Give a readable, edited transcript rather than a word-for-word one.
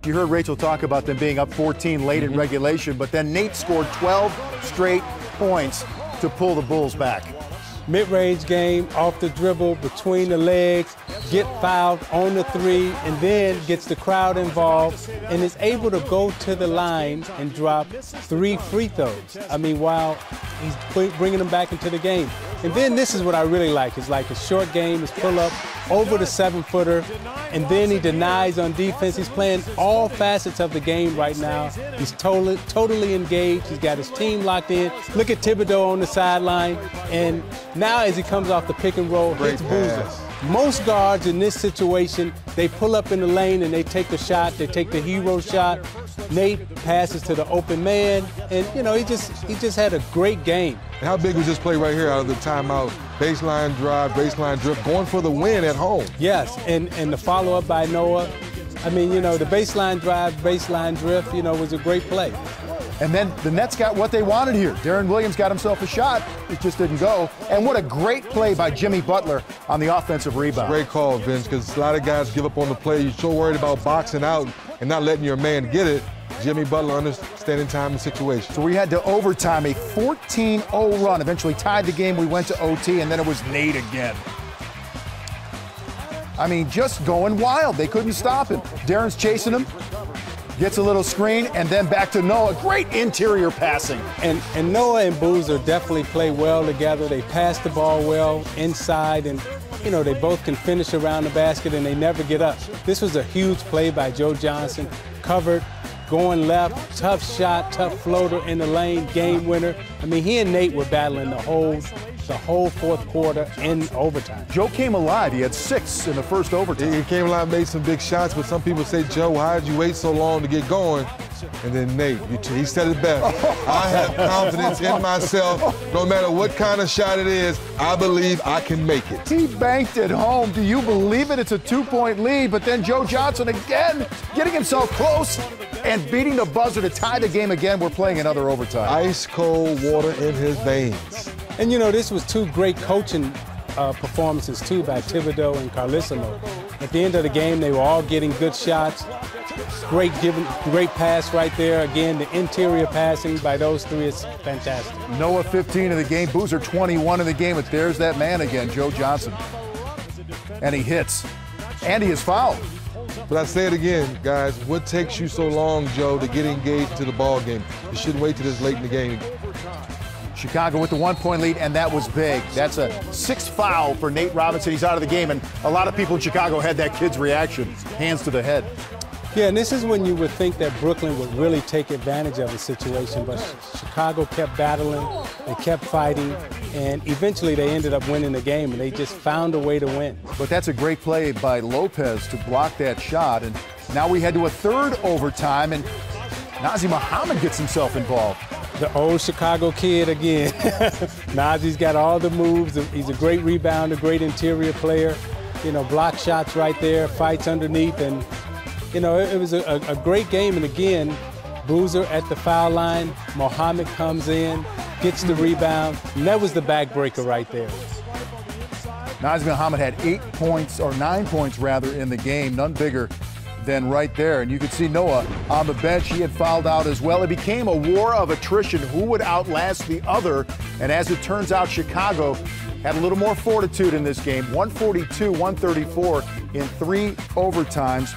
You heard Rachel talk about them being up 14 late in regulation, but then Nate scored 12 straight points to pull the Bulls back. Mid-range game, off the dribble, between the legs, get fouled on the three, and then gets the crowd involved and is able to go to the line and drop 3 free throws. I mean, while he's bringing them back into the game. And then this is what I really like. It's like a short game, his pull-up over the 7-footer, and then he denies on defense. He's playing all facets of the game right now. He's totally engaged. He's got his team locked in. Look at Thibodeau on the sideline, and now as he comes off the pick and roll, hits Boozer. Most guards in this situation, they pull up in the lane and they take the shot, they take the hero shot. Nate passes to the open man, and you know, he just had a great game. How big was this play right here out of the timeout? Baseline drive, baseline drift, going for the win at home. Yes, and the follow-up by Noah. I mean, you know, the baseline drive, baseline drift, you know, was a great play. And then the Nets got what they wanted here. Deron Williams got himself a shot. It just didn't go. And what a great play by Jimmy Butler on the offensive rebound. Great call, Vince, because a lot of guys give up on the play. You're so worried about boxing out and not letting your man get it. Jimmy Butler understanding time and situation. So we had to overtime, a 14-0 run. Eventually tied the game. We went to OT, and then it was Nate again. I mean, just going wild. They couldn't stop him. Deron's chasing him. Gets a little screen, and then back to Noah. Great interior passing. And Noah and Boozer definitely play well together. They pass the ball well inside, and you know, they both can finish around the basket, and they never get up. This was a huge play by Joe Johnson. Covered, going left, tough shot, tough floater in the lane, game winner. I mean, he and Nate were battling the whole fourth quarter in overtime. Joe came alive. He had 6 in the first overtime. He came alive, made some big shots, but some people say, Joe, why did you wait so long to get going? And then Nate, he said it best. I have confidence in myself. No matter what kind of shot it is, I believe I can make it. He banked it home. Do you believe it? It's a 2-point lead, but then Joe Johnson again getting himself close and beating the buzzer to tie the game again. We're playing another overtime. Ice cold water in his veins. And you know, this was 2 great coaching performances too by Thibodeau and Carlesimo. At the end of the game, they were all getting good shots. Great pass right there. Again, the interior passing by those 3 is fantastic. Noah 15 in the game, Boozer 21 in the game, but there's that man again, Joe Johnson. And he hits. And he is fouled. But I say it again, guys, what takes you so long, Joe, to get engaged to the ball game? You shouldn't wait till this late in the game. Chicago with the 1-point lead, and that was big. That's a 6th foul for Nate Robinson. He's out of the game, and a lot of people in Chicago had that kid's reaction, hands to the head. Yeah, and this is when you would think that Brooklyn would really take advantage of the situation, but Chicago kept battling, they kept fighting, and eventually they ended up winning the game, and they just found a way to win. But that's a great play by Lopez to block that shot, and now we head to a 3rd overtime, and Nazr Mohammed gets himself involved. The old Chicago kid again. Nazi's got all the moves. He's a great rebounder, great interior player. You know, block shots right there, fights underneath, and you know, it was a great game. And again, Boozer at the foul line, Mohammed comes in, gets the rebound, and that was the backbreaker right there. Nazr Mohammed had 8 points, or 9 points rather, in the game, none bigger than right there. And you could see Noah on the bench. He had fouled out as well. It became a war of attrition. Who would outlast the other? And as it turns out, Chicago had a little more fortitude in this game. 142-134 in 3 overtimes.